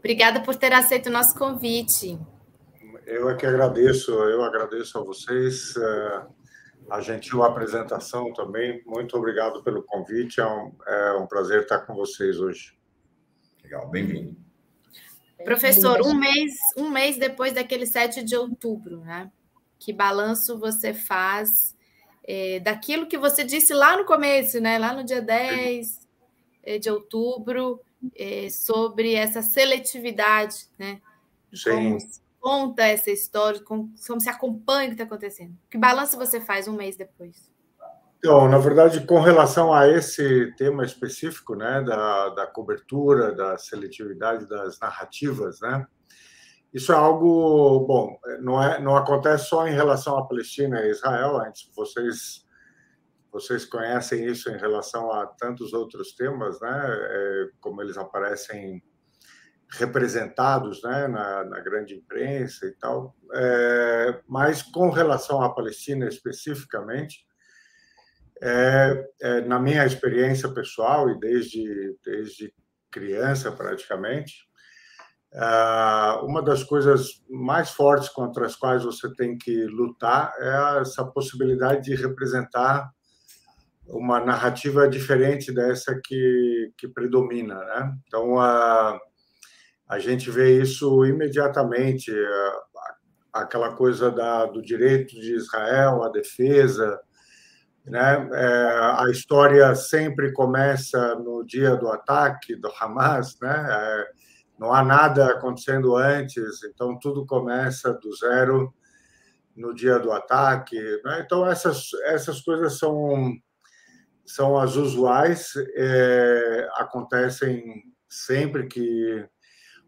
Obrigada por ter aceito o nosso convite. Eu é que agradeço, eu agradeço a vocês a gentil apresentação também. Muito obrigado pelo convite, é um prazer estar com vocês hoje. Legal, bem-vindo. Professor, um mês depois daquele 7 de outubro, né? Que balanço você faz daquilo que você disse lá no começo, né? Lá no dia 10 de outubro, sobre essa seletividade, né? Como se conta essa história, como se acompanha o que está acontecendo. Que balanço você faz um mês depois? Então, na verdade, com relação a esse tema específico, né, da cobertura, da seletividade das narrativas, né, isso é algo, bom, não acontece só em relação à Palestina e Israel, antes vocês conhecem isso em relação a tantos outros temas, né, como eles aparecem representados, né, na grande imprensa e tal, mas com relação à Palestina especificamente, na minha experiência pessoal e desde criança praticamente, uma das coisas mais fortes contra as quais você tem que lutar é essa possibilidade de representar uma narrativa diferente dessa que predomina, né? Então, a gente vê isso imediatamente, aquela coisa do direito de Israel, a defesa, né? A história sempre começa no dia do ataque do Hamas, né? Não há nada acontecendo antes, então tudo começa do zero no dia do ataque, né? Então essas coisas são as usuais, acontecem sempre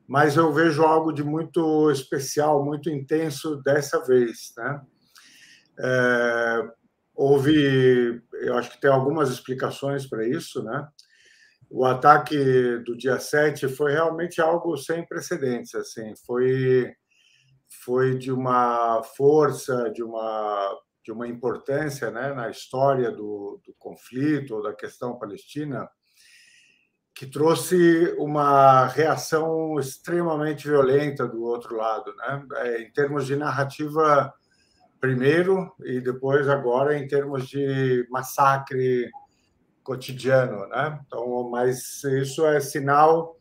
mas eu vejo algo de muito especial, muito intenso dessa vez, né? Eu acho que tem algumas explicações para isso, né? O ataque do dia 7 foi realmente algo sem precedentes, assim, foi de uma força, de uma importância, né, na história do conflito ou da questão palestina, que trouxe uma reação extremamente violenta do outro lado, né? Em termos de narrativa primeiro e depois agora em termos de massacre cotidiano, né? Então, mas isso é sinal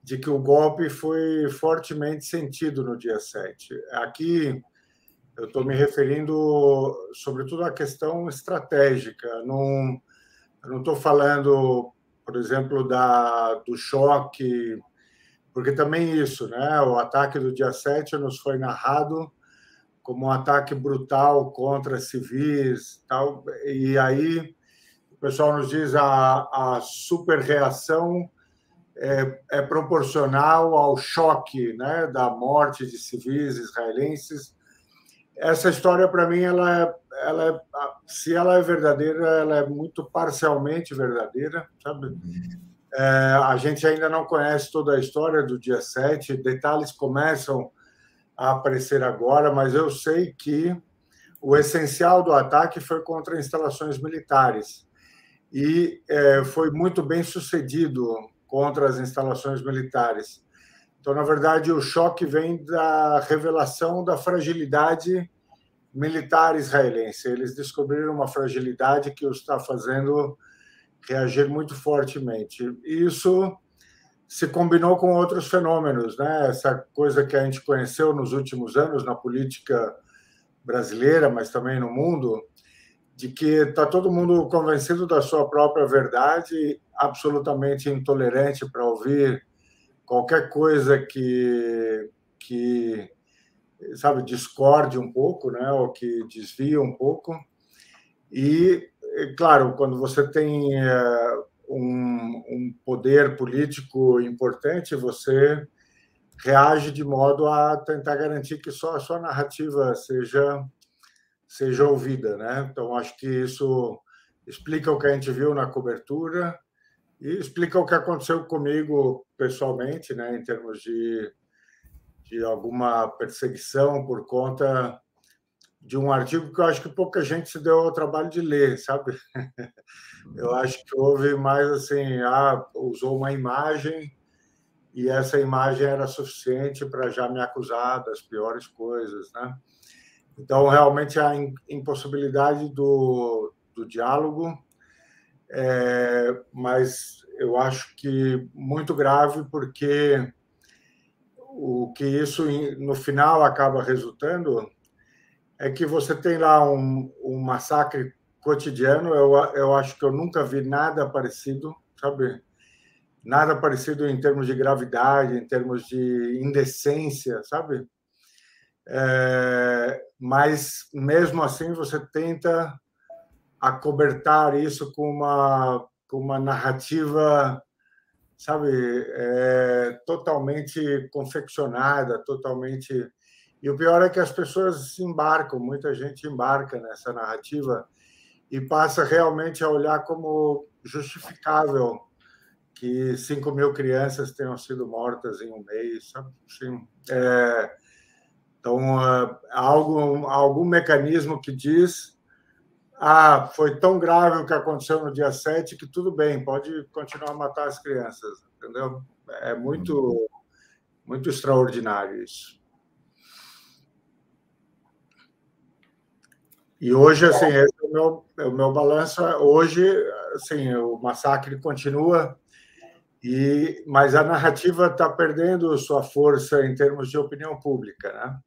de que o golpe foi fortemente sentido no dia 7. Aqui eu estou me referindo sobretudo à questão estratégica. Eu não estou falando, por exemplo, do choque, porque também isso, né? O ataque do dia 7 nos foi narrado como um ataque brutal contra civis, tal, e aí o pessoal nos diz a superreação é proporcional ao choque, né, da morte de civis israelenses. Essa história, para mim, se ela é verdadeira, ela é muito parcialmente verdadeira, sabe? A gente ainda não conhece toda a história do dia 7, detalhes começam a aparecer agora, mas eu sei que o essencial do ataque foi contra instalações militares e foi muito bem sucedido contra as instalações militares. Então, na verdade, o choque vem da revelação da fragilidade militar israelense. Eles descobriram uma fragilidade que os está fazendo reagir muito fortemente. E isso se combinou com outros fenômenos, né? Essa coisa que a gente conheceu nos últimos anos na política brasileira, mas também no mundo, de que está todo mundo convencido da sua própria verdade, absolutamente intolerante para ouvir qualquer coisa que sabe, discorde um pouco, né, ou que desvia um pouco. E, claro, quando você tem um poder político importante, você reage de modo a tentar garantir que só a sua narrativa seja ouvida, né? Então, acho que isso explica o que a gente viu na cobertura e explica o que aconteceu comigo pessoalmente, né, em termos de alguma perseguição por conta de um artigo que eu acho que pouca gente se deu ao trabalho de ler, sabe? Eu acho que houve mais assim, usou uma imagem e essa imagem era suficiente para já me acusar das piores coisas, né? Então, realmente, a impossibilidade do diálogo, mas eu acho que muito grave, porque o que isso, no final, acaba resultando é que você tem lá um massacre cotidiano. Eu acho que eu nunca vi nada parecido, sabe? Nada parecido em termos de gravidade, em termos de indecência, sabe? Mas, mesmo assim, você tenta acobertar isso com uma narrativa, sabe, totalmente confeccionada, totalmente... E o pior é que as pessoas se embarcam, muita gente embarca nessa narrativa e passa realmente a olhar como justificável que 5.000 crianças tenham sido mortas em um mês, sabe? Assim, então, algum mecanismo que diz: foi tão grave o que aconteceu no dia 7 que tudo bem, pode continuar a matar as crianças, entendeu? É muito, muito extraordinário isso. E hoje, assim, esse é o meu balanço. Hoje, assim, o massacre continua, mas a narrativa está perdendo sua força em termos de opinião pública, né?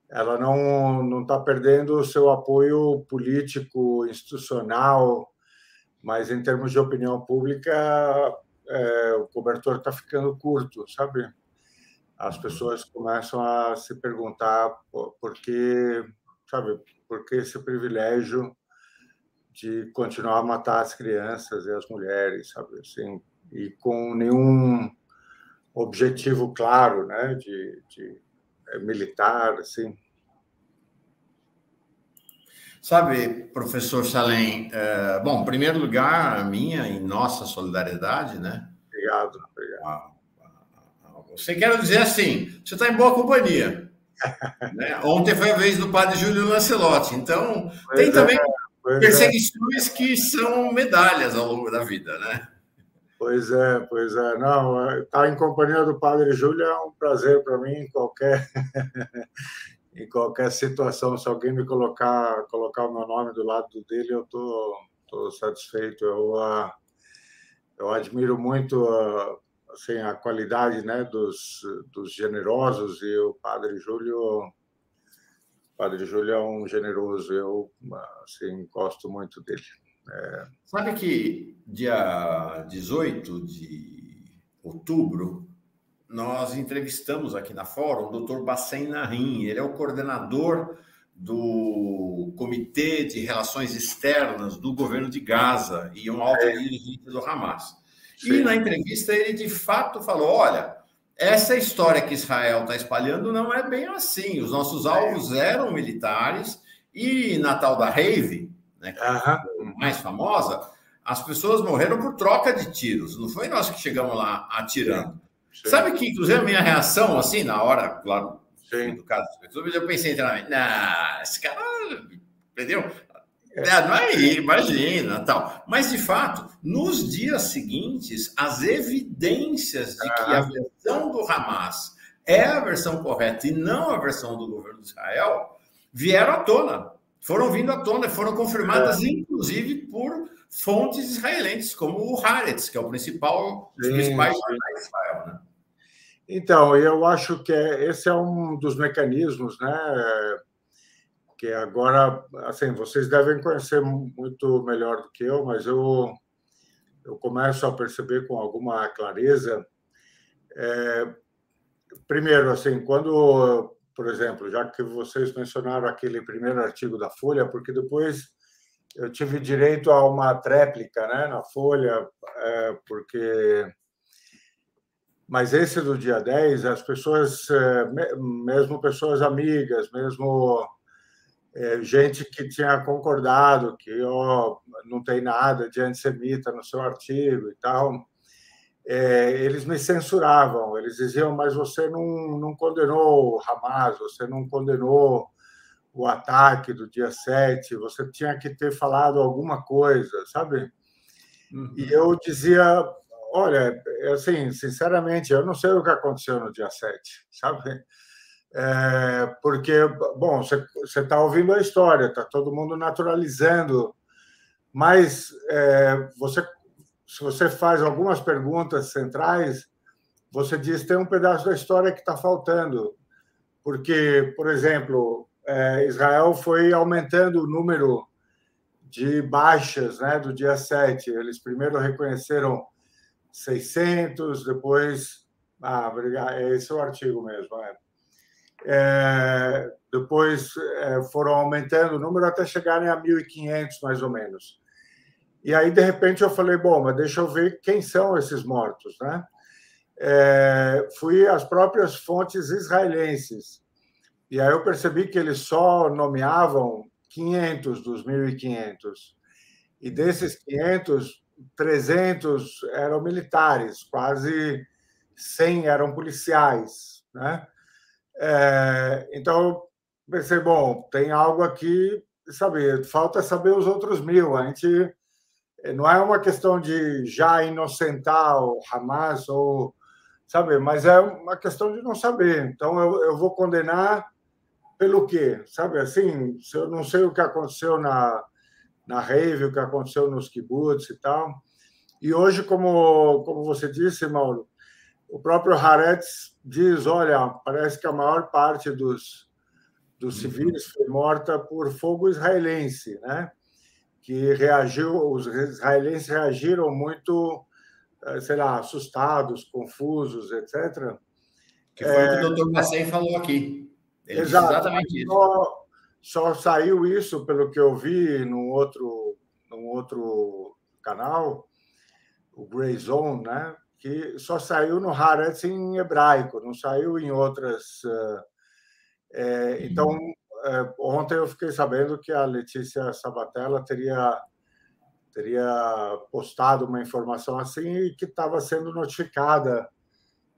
Ela não está perdendo o seu apoio político, institucional, mas em termos de opinião pública, o cobertor está ficando curto, sabe? As pessoas começam a se perguntar por que, sabe, por que esse privilégio de continuar a matar as crianças e as mulheres, sabe, assim, e com nenhum objetivo claro, né, de militar, assim. Sabe, professor Salem, bom, em primeiro lugar, a minha e nossa solidariedade, né? Obrigado. Você quer dizer assim, você está em boa companhia. Né? Ontem foi a vez do padre Júlio Lancelotti, então tem também perseguições que são medalhas ao longo da vida, né? Pois é. Não, estar em companhia do padre Júlio é um prazer para mim em qualquer situação. Se alguém me colocar o meu nome do lado dele, eu tô satisfeito. Eu admiro muito assim, a qualidade, né, dos generosos, e o Padre Júlio é um generoso. Eu, assim, gosto muito dele. Sabe que dia 18 de outubro nós entrevistamos aqui na Fórum o Dr. Bassem Naim. Ele é o coordenador do Comitê de Relações Externas do governo de Gaza e um alto dirigente do Hamas. Sim. E na entrevista ele de fato falou: olha, essa história que Israel está espalhando não é bem assim. Os nossos alvos eram militares, e na tal da rave, né, que é a mais famosa, as pessoas morreram por troca de tiros. Não foi nós que chegamos lá atirando. Sim. Sabe que, inclusive, a minha reação, assim, na hora, claro, do caso das pessoas, eu pensei internamente: não, esse cara, entendeu? Não é isso, imagina, tal. Mas, de fato, nos dias seguintes, as evidências de que a versão do Hamas é a versão correta e não a versão do governo de Israel vieram à tona. Foram vindo à tona, foram confirmadas, inclusive, por fontes israelenses, como o Haaretz, que é o principal, dos principais jornais de Israel, né? Então, eu acho que esse é um dos mecanismos, né, que agora, assim, vocês devem conhecer muito melhor do que eu, mas eu começo a perceber com alguma clareza. Primeiro, assim, quando, por exemplo, já que vocês mencionaram aquele primeiro artigo da Folha, porque depois eu tive direito a uma tréplica, né, na Folha, porque... Mas esse do dia 10, as pessoas, mesmo pessoas amigas, mesmo gente que tinha concordado que não tem nada de antissemita no seu artigo e tal, eles me censuravam. Eles diziam: mas você não condenou o Hamas, você não condenou o ataque do dia 7, você tinha que ter falado alguma coisa, sabe? E eu dizia: olha, assim, sinceramente, eu não sei o que aconteceu no dia 7, sabe? Porque, bom, você está ouvindo a história, está todo mundo naturalizando, mas se você faz algumas perguntas centrais, você diz que tem um pedaço da história que está faltando. Porque, por exemplo, Israel foi aumentando o número de baixas, né, do dia 7. Eles primeiro reconheceram 600, depois... obrigado, esse é o artigo mesmo. Depois foram aumentando o número até chegarem a 1.500, mais ou menos. E aí, de repente, eu falei, bom, mas deixa eu ver quem são esses mortos, né? Fui às próprias fontes israelenses. E aí eu percebi que eles só nomeavam 500 dos 1.500. E desses 500, 300 eram militares, quase 100 eram policiais, né? Então, eu pensei, bom, tem algo aqui, sabe, falta saber os outros 1.000. A gente não é uma questão de já inocentar o Hamas, ou, sabe, mas é uma questão de não saber. Então, eu vou condenar pelo quê? Sabe, assim, se eu não sei o que aconteceu na rave, o que aconteceu nos kibbutz e tal. E hoje, como você disse, Mauro, o próprio Haaretz diz, olha, parece que a maior parte dos civis foi morta por fogo israelense, né? Que os israelenses reagiram muito, sei lá, assustados, confusos, etc. Que foi o que o Dr. Bacen falou aqui. Ele Exato. disse exatamente isso. Só saiu isso, pelo que eu vi num outro canal, o Grey Zone, né? Que só saiu no Haaretz em hebraico, não saiu em outras. Então, ontem eu fiquei sabendo que a Letícia Sabatella teria postado uma informação assim e que estava sendo notificada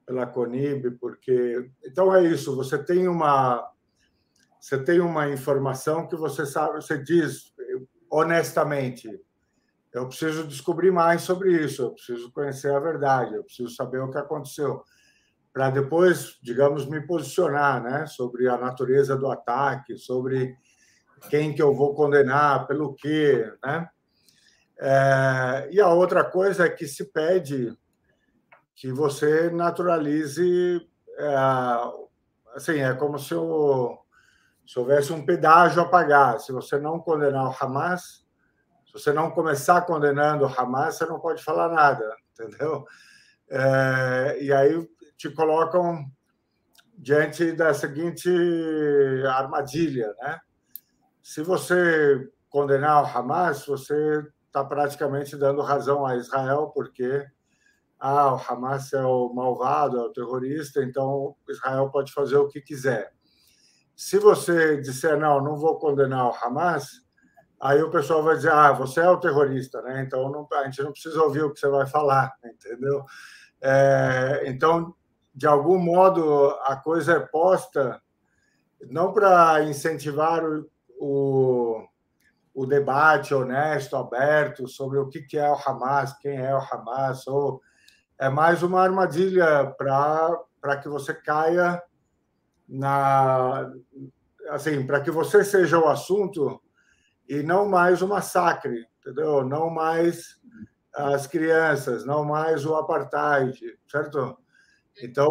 pela CONIB, porque... Então, é isso, você tem uma informação que você sabe, você diz honestamente, eu preciso descobrir mais sobre isso, eu preciso conhecer a verdade, eu preciso saber o que aconteceu, para depois, digamos, me posicionar, né, sobre a natureza do ataque, sobre quem que eu vou condenar, pelo quê, né? E a outra coisa é que se pede que você naturalize, assim, é como se houvesse um pedágio a pagar. Se você não condenar o Hamas, se você não começar condenando o Hamas, você não pode falar nada, entendeu? E aí te colocam diante da seguinte armadilha, né? Se você condenar o Hamas, você está praticamente dando razão a Israel, porque o Hamas é o malvado, é o terrorista, então Israel pode fazer o que quiser. Se você disser, não vou condenar o Hamas, aí o pessoal vai dizer, você é o terrorista, né? Então a gente não precisa ouvir o que você vai falar, entendeu? Então, de algum modo, a coisa é posta não para incentivar o debate honesto, aberto, sobre o que é o Hamas, quem é o Hamas, ou é mais uma armadilha para que você caia assim, para que você seja o assunto e não mais o massacre, entendeu? Não mais as crianças, não mais o apartheid, certo? Então,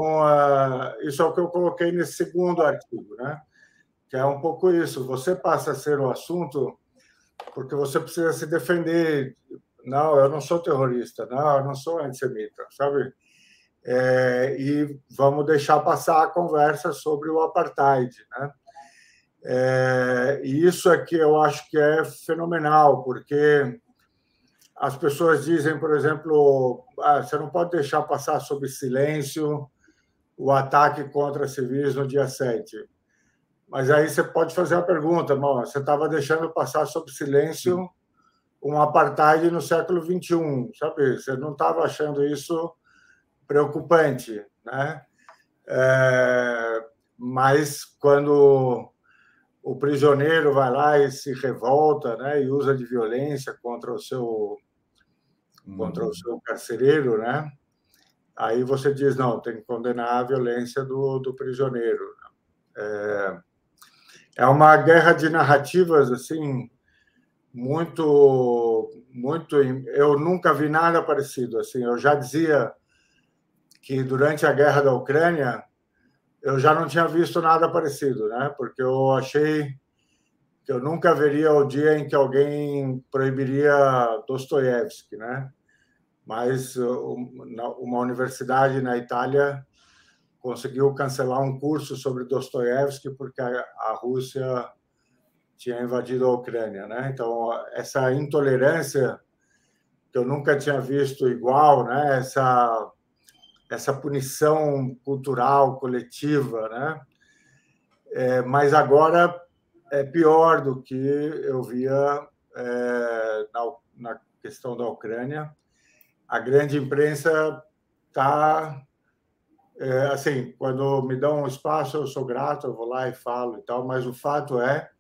isso é o que eu coloquei nesse segundo artigo, né? Que é um pouco isso. Você passa a ser o assunto porque você precisa se defender. Não, eu não sou terrorista. Não, eu não sou antissemita, sabe? E vamos deixar passar a conversa sobre o apartheid, né? E isso é que eu acho que é fenomenal, porque as pessoas dizem, por exemplo, você não pode deixar passar sob silêncio o ataque contra civis no dia 7. Mas aí você pode fazer a pergunta, você estava deixando passar sob silêncio um apartheid no século XXI, sabe? Você não estava achando isso preocupante, né? Mas quando o prisioneiro vai lá e se revolta, né, e usa de violência contra o seu contra o seu carcereiro, né? Aí você diz, não, tem que condenar a violência do prisioneiro. É uma guerra de narrativas, assim, muito... Eu nunca vi nada parecido. Assim, eu já dizia que, durante a guerra da Ucrânia, eu já não tinha visto nada parecido, né? Porque eu achei que eu nunca veria o dia em que alguém proibiria Dostoiévski, né? Mas uma universidade na Itália conseguiu cancelar um curso sobre Dostoiévski porque a Rússia tinha invadido a Ucrânia, né? Então, essa intolerância que eu nunca tinha visto igual, né? Essa punição cultural coletiva, né? Mas agora é pior do que eu via na questão da Ucrânia. A grande imprensa está... assim, quando me dão um espaço, eu sou grato, eu vou lá e falo e tal, mas o fato é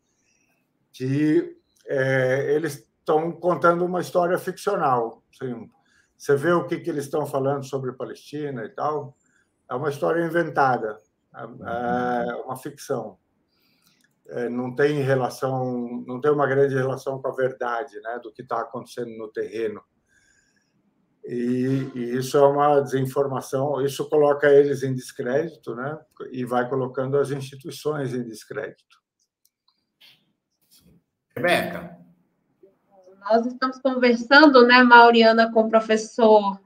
que eles estão contando uma história ficcional. Assim, você vê o que eles estão falando sobre Palestina e tal, é uma história inventada, é uma ficção. Não tem relação, não tem uma grande relação com a verdade, né, do que está acontecendo no terreno. E isso é uma desinformação, isso coloca eles em descrédito, né, e vai colocando as instituições em descrédito. Rebeca. Nós estamos conversando, né, Mauriana, com o professor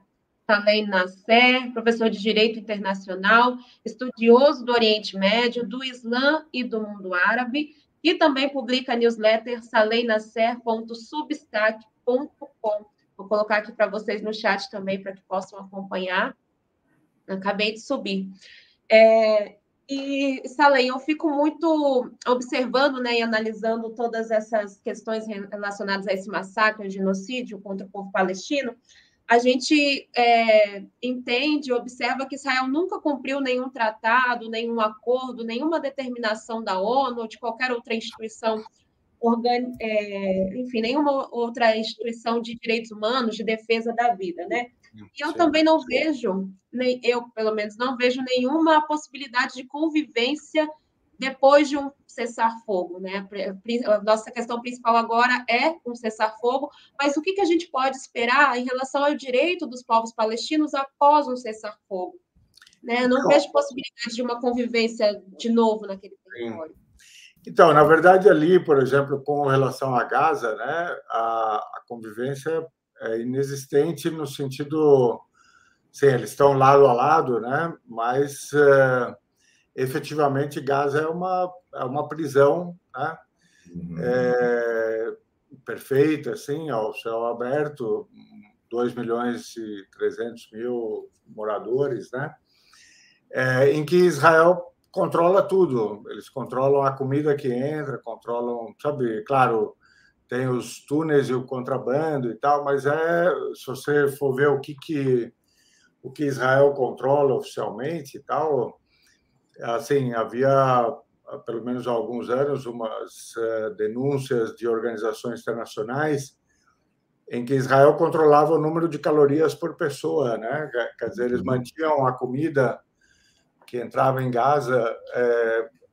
Salem Nasser, professor de Direito Internacional, estudioso do Oriente Médio, do Islã e do mundo árabe, e também publica a newsletter salemnasser.substack.com. Vou colocar aqui para vocês no chat também, para que possam acompanhar. Acabei de subir. E, Salem, eu fico muito observando, né, e analisando todas essas questões relacionadas a esse massacre, ao genocídio contra o povo palestino. A gente entende, observa que Israel nunca cumpriu nenhum tratado, nenhum acordo, nenhuma determinação da ONU ou de qualquer outra instituição, enfim, nenhuma outra instituição de direitos humanos, de defesa da vida, né? E eu também não vejo, nem eu, pelo menos, não vejo nenhuma possibilidade de convivência depois de um cessar-fogo, né? A nossa questão principal agora é um cessar-fogo, mas o que a gente pode esperar em relação ao direito dos povos palestinos após um cessar-fogo? Né? Eu não vejo possibilidade de uma convivência de novo naquele território. Então, na verdade, ali, por exemplo, com relação a Gaza, né, a convivência é inexistente no sentido... Sim, eles estão lado a lado, né, mas... efetivamente, Gaza é uma prisão, né? Perfeita, assim, ao céu aberto, 2.300.000 moradores, né? Em que Israel controla tudo. Eles controlam a comida que entra, controlam, sabe, claro, tem os túneis e o contrabando e tal, mas se você for ver o que Israel controla oficialmente e tal, assim, havia, pelo menos há alguns anos, umas denúncias de organizações internacionais em que Israel controlava o número de calorias por pessoa, né? Quer dizer, eles mantinham a comida que entrava em Gaza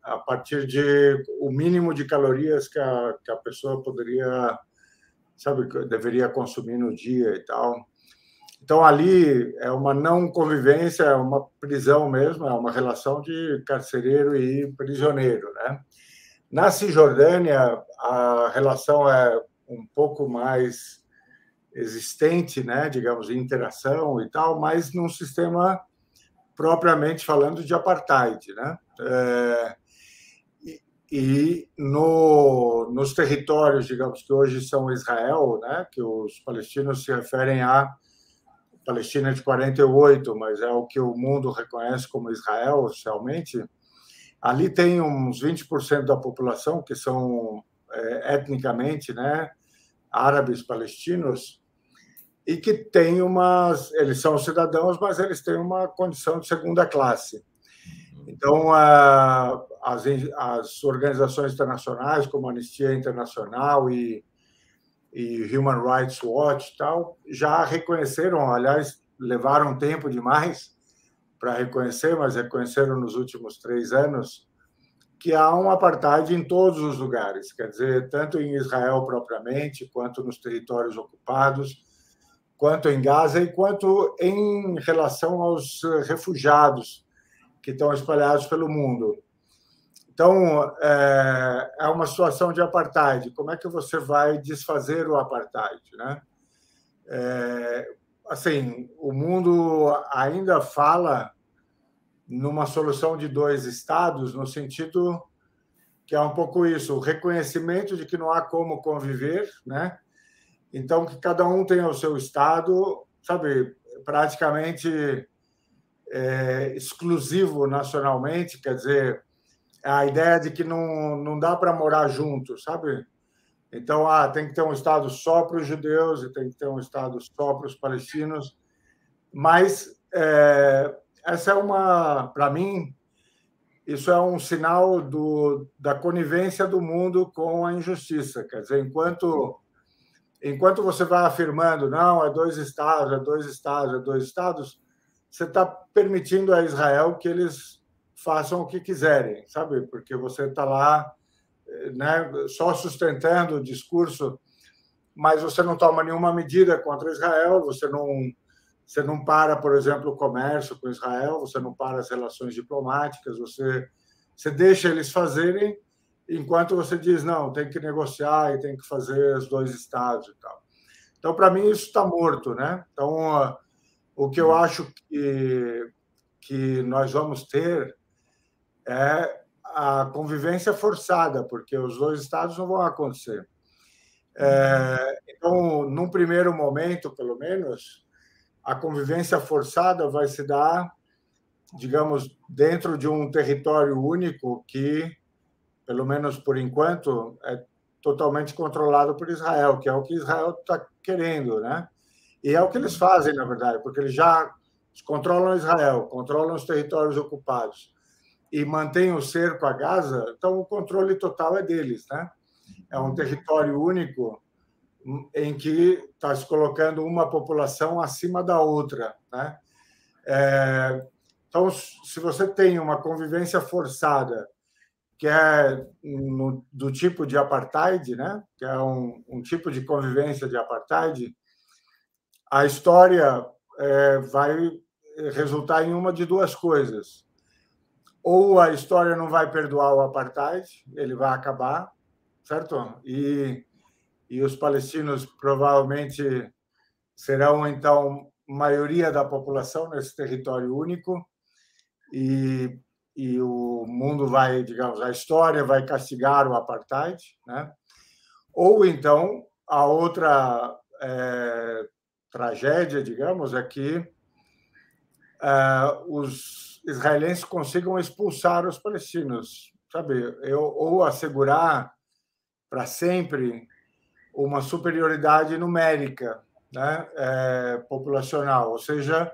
a partir de o mínimo de calorias que a pessoa poderia, sabe, deveria consumir no dia e tal. Então, ali é uma não convivência, é uma prisão mesmo, é uma relação de carcereiro e prisioneiro, né? Na Cisjordânia, a relação é um pouco mais existente, né? Digamos, de interação e tal, mas num sistema propriamente falando de apartheid, né? E nos territórios, digamos, que hoje são Israel, né? Que os palestinos se referem a Palestina de 48, mas é o que o mundo reconhece como Israel oficialmente. Ali tem uns 20% da população que são etnicamente, né, árabes palestinos, e que têm eles são cidadãos, mas eles têm uma condição de segunda classe. Então, as organizações internacionais, como a Anistia Internacional e e Human Rights Watch e tal, já reconheceram, aliás, levaram tempo demais para reconhecer, mas reconheceram nos últimos 3 anos, que há um apartheid em todos os lugares, quer dizer, tanto em Israel propriamente, quanto nos territórios ocupados, quanto em Gaza e quanto em relação aos refugiados que estão espalhados pelo mundo. Então, é uma situação de apartheid. Como é que você vai desfazer o apartheid, né? Assim, o mundo ainda fala numa solução de 2 estados, no sentido que é um pouco isso, o reconhecimento de que não há como conviver, né? Então, que cada um tenha o seu estado, sabe, praticamente exclusivo nacionalmente, quer dizer, a ideia de que não dá para morar junto, sabe? Então, tem que ter um estado só para os judeus e tem que ter um estado só para os palestinos, mas essa é para mim, isso é um sinal da conivência do mundo com a injustiça. Quer dizer, enquanto você vai afirmando, não, é 2 estados, é 2 estados, é 2 estados, você está permitindo a Israel que eles façam o que quiserem, sabe? Porque você está lá, né, só sustentando o discurso, mas você não toma nenhuma medida contra Israel, você não para, por exemplo, o comércio com Israel, você não para as relações diplomáticas, você deixa eles fazerem, enquanto você diz, não, tem que negociar e tem que fazer os 2 estados e tal. Então, para mim, isso está morto, né? Então, o que eu acho que nós vamos ter é a convivência forçada, porque os 2 estados não vão acontecer. Então, num primeiro momento, pelo menos, a convivência forçada vai se dar, digamos, dentro de um território único que, pelo menos por enquanto, é totalmente controlado por Israel, que é o que Israel está querendo, né? E é o que eles fazem, na verdade, porque eles já controlam Israel, controlam os territórios ocupados e mantêm o cerco a Gaza, então o controle total é deles, né? É um território único em que está se colocando uma população acima da outra, né? Então, se você tem uma convivência forçada, que é do tipo de apartheid, né? Que é um tipo de convivência de apartheid, a história vai resultar em uma de 2 coisas. Ou a história não vai perdoar o apartheid, ele vai acabar, certo? E os palestinos provavelmente serão, então, maioria da população nesse território único, e o mundo vai, digamos, a história vai castigar o apartheid, né? Ou, então, a outra tragédia, digamos, é que os israelenses consigam expulsar os palestinos, sabe? Ou assegurar para sempre uma superioridade numérica, né, populacional, ou seja,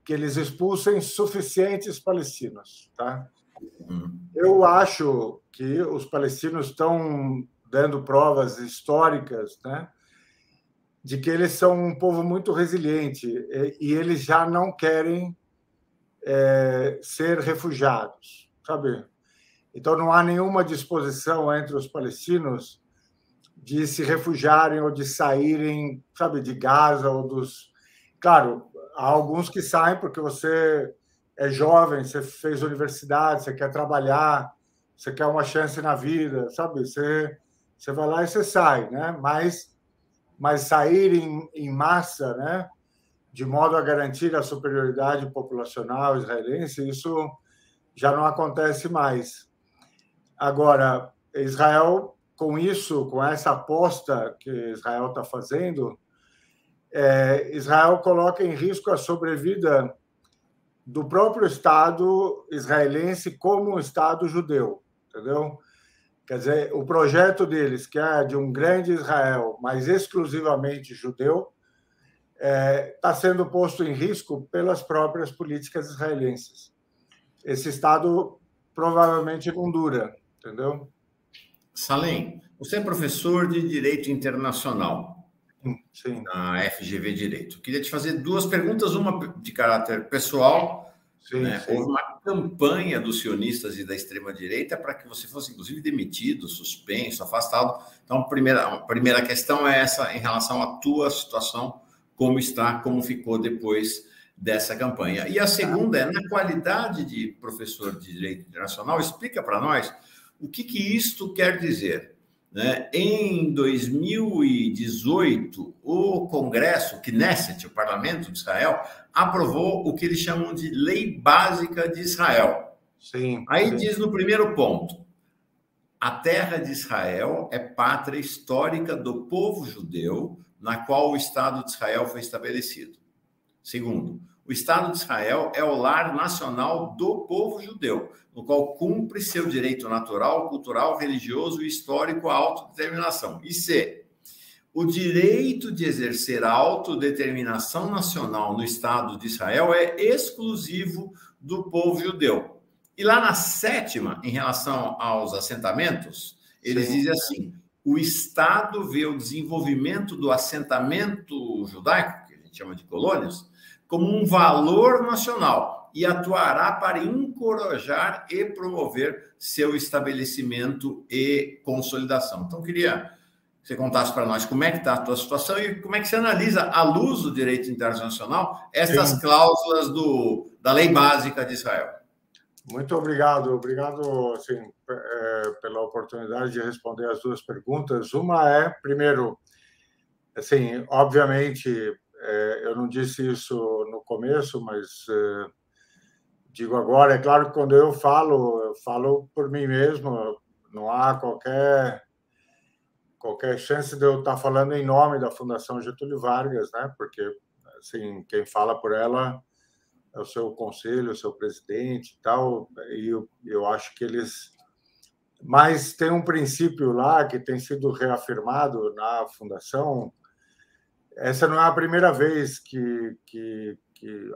que eles expulsem suficientes palestinos, tá? Eu acho que os palestinos estão dando provas históricas, né, de que eles são um povo muito resiliente e eles já não querem ser refugiados, sabe? Então, não há nenhuma disposição entre os palestinos de se refugiarem ou de saírem, sabe, de Gaza ou dos... Claro, há alguns que saem porque você é jovem, você fez universidade, você quer trabalhar, você quer uma chance na vida, sabe? Você vai lá e você sai, né? Mas sair em massa, né? De modo a garantir a superioridade populacional israelense, isso já não acontece mais. Agora, Israel, com isso, com essa aposta que Israel está fazendo, Israel coloca em risco a sobrevida do próprio Estado israelense como Estado judeu, entendeu? Quer dizer, o projeto deles, que é de um grande Israel, mas exclusivamente judeu, está sendo posto em risco pelas próprias políticas israelenses. Esse Estado provavelmente não dura, entendeu? Salem, você é professor de Direito Internacional. sim. Na FGV Direito. Queria te fazer duas perguntas, uma de caráter pessoal. Sim, né? sim. Houve uma campanha dos sionistas e da extrema-direita para que você fosse, inclusive, demitido, suspenso, afastado. Então, a primeira questão é essa em relação à tua situação, como está, como ficou depois dessa campanha. E a segunda é, na qualidade de professor de Direito Internacional, explica para nós o que isto quer dizer. Né? Em 2018, o Congresso, o Knesset, o Parlamento de Israel, aprovou o que eles chamam de Lei Básica de Israel. Sim, Aí sim. diz no primeiro ponto, a terra de Israel é pátria histórica do povo judeu, na qual o Estado de Israel foi estabelecido. Segundo, o Estado de Israel é o lar nacional do povo judeu, no qual cumpre seu direito natural, cultural, religioso e histórico à autodeterminação. E C, o direito de exercer a autodeterminação nacional no Estado de Israel é exclusivo do povo judeu. E lá na sétima, em relação aos assentamentos, eles dizem assim, o Estado vê o desenvolvimento do assentamento judaico, que a gente chama de colônias, como um valor nacional e atuará para encorajar e promover seu estabelecimento e consolidação. Então, queria que você contasse para nós como é que está a tua situação e como é que você analisa, à luz do direito internacional, essas cláusulas da Lei Básica de Israel. Muito obrigado. Obrigado, assim, pela oportunidade de responder as duas perguntas. Uma é, primeiro, assim, obviamente, eu não disse isso no começo, mas digo agora, é claro que quando eu falo por mim mesmo, não há qualquer chance de eu estar falando em nome da Fundação Getúlio Vargas, né? Porque, assim, quem fala por ela é o seu conselho, o seu presidente e tal, e eu acho que eles... Mas tem um princípio lá que tem sido reafirmado na Fundação. Essa não é a primeira vez que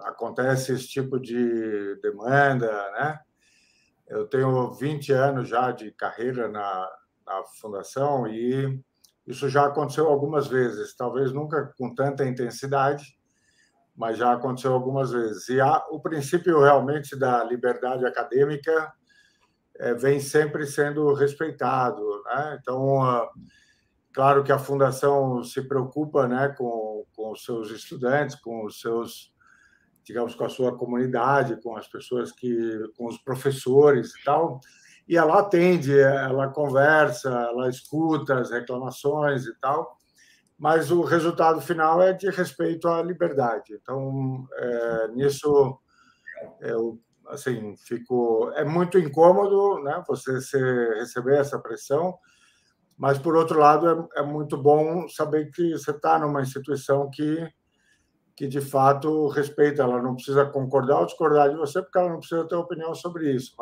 acontece esse tipo de demanda, né? Eu tenho 20 anos já de carreira na Fundação e isso já aconteceu algumas vezes, talvez nunca com tanta intensidade, mas já aconteceu algumas vezes. E o princípio realmente da liberdade acadêmica vem sempre sendo respeitado, né? Então, claro que a Fundação se preocupa, né, com os seus estudantes, com os seus, digamos, com a sua comunidade, com as pessoas com os professores e tal, e ela atende, ela conversa, ela escuta as reclamações e tal, mas o resultado final é de respeito à liberdade. Então, nisso, eu, assim, é muito incômodo, né, você receber essa pressão, mas, por outro lado, é muito bom saber que você está numa instituição que, de fato, respeita. Ela não precisa concordar ou discordar de você, porque ela não precisa ter opinião sobre isso,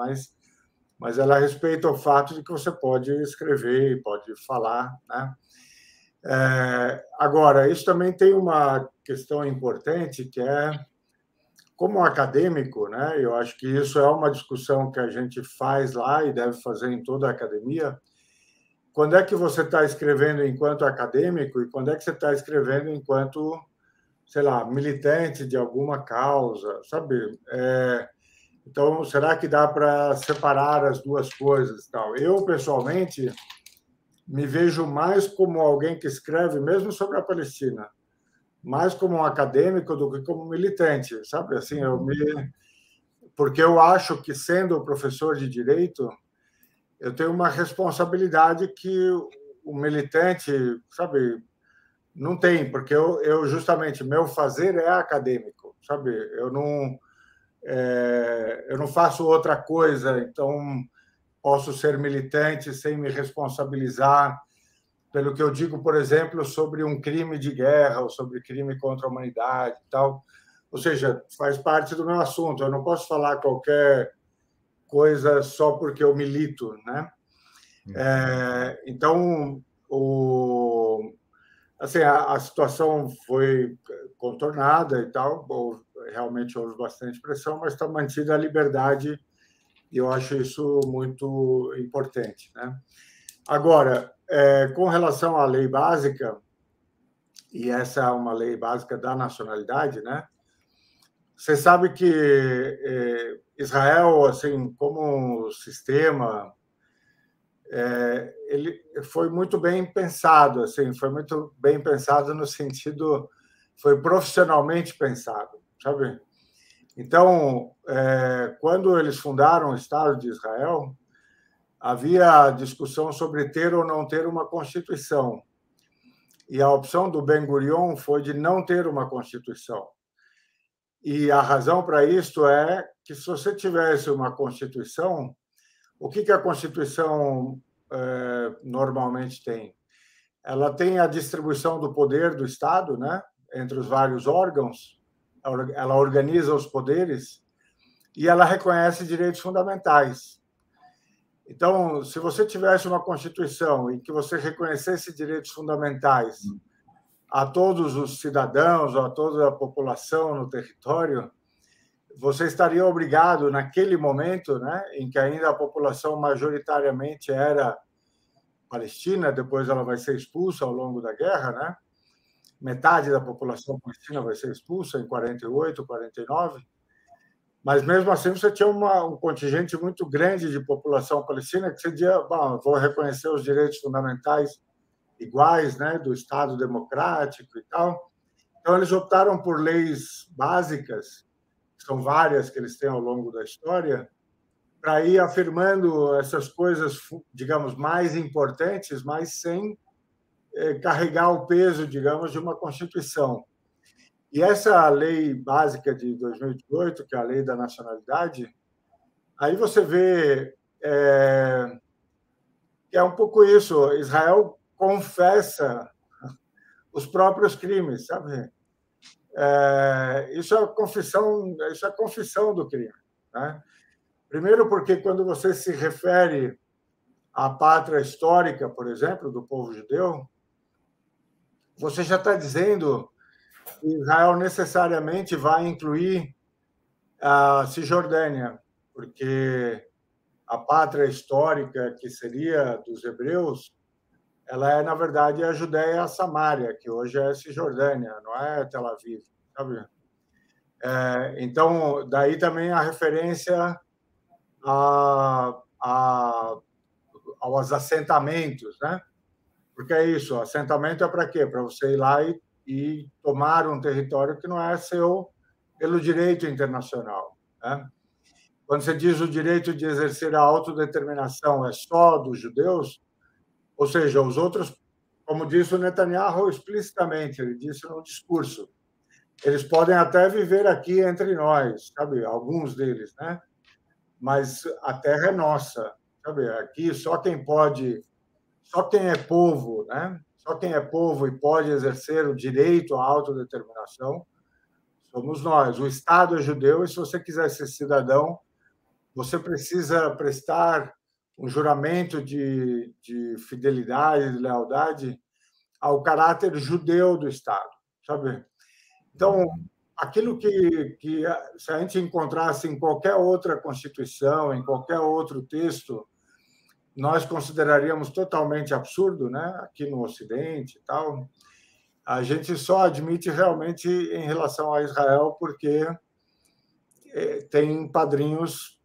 mas ela respeita o fato de que você pode escrever e pode falar, né? Agora, isso também tem uma questão importante, que é, como acadêmico, né? Eu acho que isso é uma discussão que a gente faz lá e deve fazer em toda a academia. Quando é que você está escrevendo enquanto acadêmico e quando é que você está escrevendo enquanto, sei lá, militante de alguma causa, sabe? Então, será que dá para separar as duas coisas? Tal? Eu, pessoalmente, me vejo mais como alguém que escreve, mesmo sobre a Palestina, mais como um acadêmico do que como militante, sabe? Assim, porque eu acho que, sendo professor de direito, eu tenho uma responsabilidade que o militante, sabe, não tem, porque eu justamente, meu fazer é acadêmico, sabe? Eu não faço outra coisa, então posso ser militante sem me responsabilizar pelo que eu digo, por exemplo, sobre um crime de guerra ou sobre crime contra a humanidade e tal. Ou seja, faz parte do meu assunto. Eu não posso falar qualquer coisa só porque eu milito, né? Então, assim, a situação foi contornada e tal, realmente houve bastante pressão, mas está mantida a liberdade e eu acho isso muito importante, né? Agora, com relação à lei básica, e essa é uma lei básica da nacionalidade, né? Você sabe que Israel, assim, como sistema, ele foi muito bem pensado, assim, foi muito bem pensado no sentido, foi profissionalmente pensado, sabe? Então, quando eles fundaram o Estado de Israel, havia discussão sobre ter ou não ter uma Constituição. E a opção do Ben-Gurion foi de não ter uma Constituição. E a razão para isso é que, se você tivesse uma Constituição, o que a Constituição normalmente tem? Ela tem a distribuição do poder do Estado, né, entre os vários órgãos, ela organiza os poderes e ela reconhece direitos fundamentais. Então, se você tivesse uma Constituição em que você reconhecesse direitos fundamentais a todos os cidadãos, a toda a população no território, você estaria obrigado, naquele momento, né, em que ainda a população majoritariamente era palestina, depois ela vai ser expulsa ao longo da guerra, né? Metade da população palestina vai ser expulsa em 48, 49, mas mesmo assim você tinha um contingente muito grande de população palestina que você dizia, bom, vou reconhecer os direitos fundamentais iguais, né, do Estado democrático e tal. Então eles optaram por leis básicas, são várias que eles têm ao longo da história, para ir afirmando essas coisas, digamos, mais importantes, mas sem carregar o peso, digamos, de uma Constituição. E essa lei básica de 2018, que é a lei da nacionalidade, aí você vê que é um pouco isso. Israel confessa os próprios crimes, sabe? Isso é confissão do crime, né? Primeiro, porque quando você se refere à pátria histórica, por exemplo, do povo judeu, você já está dizendo que Israel necessariamente vai incluir a Cisjordânia, porque a pátria histórica, que seria dos hebreus, ela é, na verdade, a Judéia e a Samária, que hoje é Cisjordânia, não é Tel Aviv, sabe? Então, daí também a referência aos assentamentos, né? Porque é isso, assentamento é para quê? Para você ir lá e tomar um território que não é seu pelo direito internacional, né? Quando você diz o direito de exercer a autodeterminação é só dos judeus, ou seja, os outros, como disse o Netanyahu explicitamente, ele disse no discurso, eles podem até viver aqui entre nós, sabe? Alguns deles, né? Mas a terra é nossa, sabe? Aqui só quem é povo, né? Só quem é povo e pode exercer o direito à autodeterminação somos nós. O Estado é judeu e, se você quiser ser cidadão, você precisa prestar um juramento de fidelidade, de lealdade ao caráter judeu do Estado, sabe? Então, aquilo que se a gente encontrasse em qualquer outra Constituição, em qualquer outro texto, nós consideraríamos totalmente absurdo, né? Aqui no Ocidente e tal. A gente só admite realmente em relação a Israel porque tem padrinhos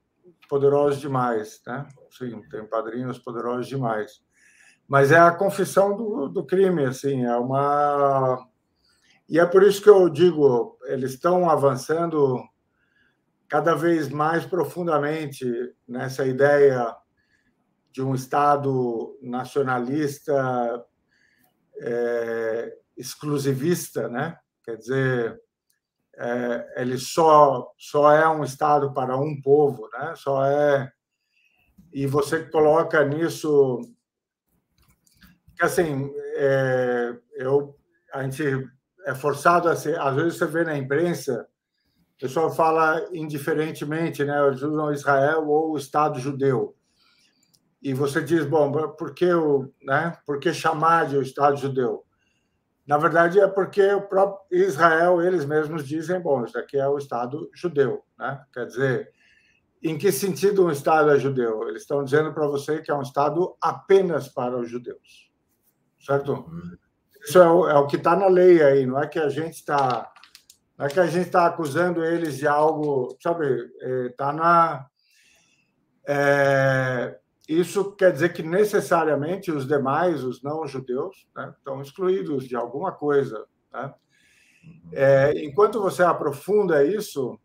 poderosos demais, né? Sim, tem padrinhos poderosos demais. Mas é a confissão do crime, assim, E é por isso que eu digo, eles estão avançando cada vez mais profundamente nessa ideia de um Estado nacionalista exclusivista, né? Quer dizer, ele só é um Estado para um povo, né? E você coloca nisso que, assim, a gente é forçado a ser. Às vezes você vê na imprensa, o pessoal fala indiferentemente, né? Eles usam Israel ou o Estado judeu. E você diz, bom, por que chamar de o Estado judeu? Na verdade, é porque o próprio Israel, eles mesmos dizem, bom, isso aqui é o Estado judeu, né? Quer dizer, em que sentido um Estado é judeu? Eles estão dizendo para você que é um Estado apenas para os judeus, certo? Isso é o que está na lei aí, não é que a gente está acusando eles de algo, sabe? Está na... isso quer dizer que necessariamente os demais, os não-judeus, né, estão excluídos de alguma coisa. Né? Enquanto você aprofunda isso,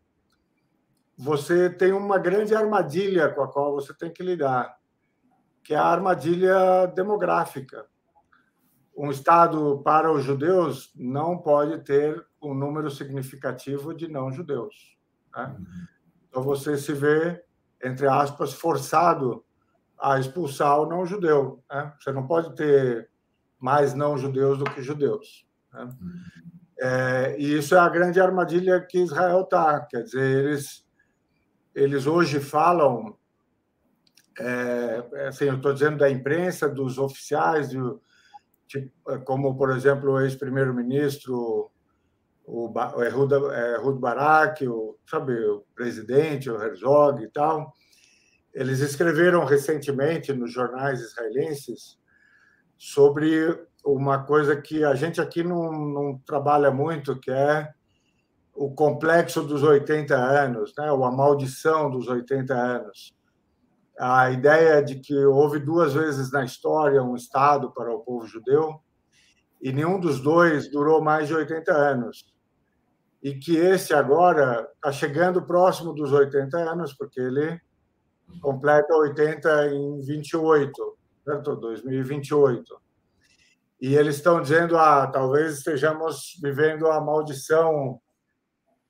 você tem uma grande armadilha com a qual você tem que lidar, que é a armadilha demográfica. Um Estado para os judeus não pode ter um número significativo de não-judeus. Né? Então, você se vê, entre aspas, forçado a expulsar o não-judeu. Né? Você não pode ter mais não-judeus do que judeus. Né? E isso é a grande armadilha que Israel está. Quer dizer, eles hoje falam, assim, eu estou dizendo da imprensa, dos oficiais, como, por exemplo, o ex-primeiro-ministro, o Ehud Barak, sabe, o presidente, o Herzog e tal. Eles escreveram recentemente nos jornais israelenses sobre uma coisa que a gente aqui não trabalha muito, que é o complexo dos 80 anos, né? Ou a maldição dos 80 anos. A ideia de que houve 2 vezes na história um Estado para o povo judeu e nenhum dos dois durou mais de 80 anos. E que esse agora está chegando próximo dos 80 anos, porque ele completa 80 em 28, certo? 2028. E eles estão dizendo, talvez estejamos vivendo a maldição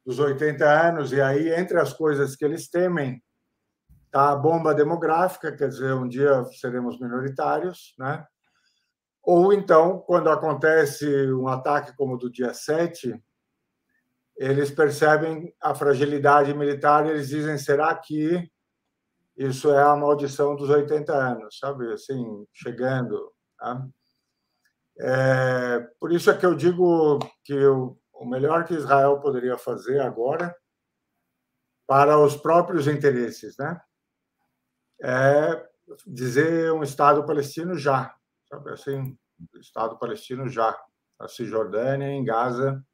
dos 80 anos, e aí, entre as coisas que eles temem, está a bomba demográfica, quer dizer, um dia seremos minoritários, né? Ou então, quando acontece um ataque como o do dia 7, eles percebem a fragilidade militar e eles dizem, será que isso é a maldição dos 80 anos, sabe? Assim, chegando. Tá? Por isso é que eu digo que o melhor que Israel poderia fazer agora, para os próprios interesses, né? É dizer um Estado palestino já, sabe? Assim, Estado palestino já, na Cisjordânia, em Gaza,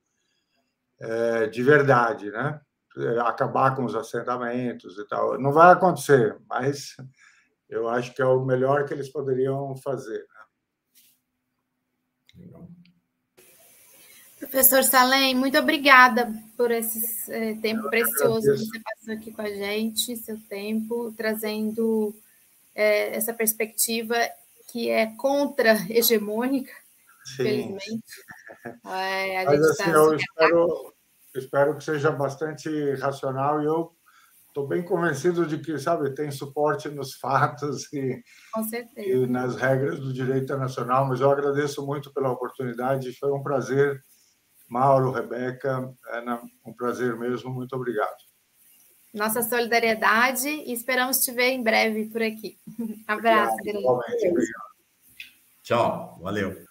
de verdade, né? Acabar com os assentamentos e tal. Não vai acontecer, mas eu acho que é o melhor que eles poderiam fazer. Né? Professor Salem, muito obrigada por esse tempo precioso que você passou aqui com a gente, seu tempo, trazendo essa perspectiva que é contra-hegemônica, infelizmente. Mas, assim, eu espero que seja bastante racional e eu estou bem convencido de que, sabe, tem suporte nos fatos e nas regras do direito internacional, mas eu agradeço muito pela oportunidade, foi um prazer. Mauro, Rebeca, Ana, um prazer mesmo, muito obrigado. Nossa solidariedade e esperamos te ver em breve por aqui. Abraço. Obrigado. Tchau, valeu.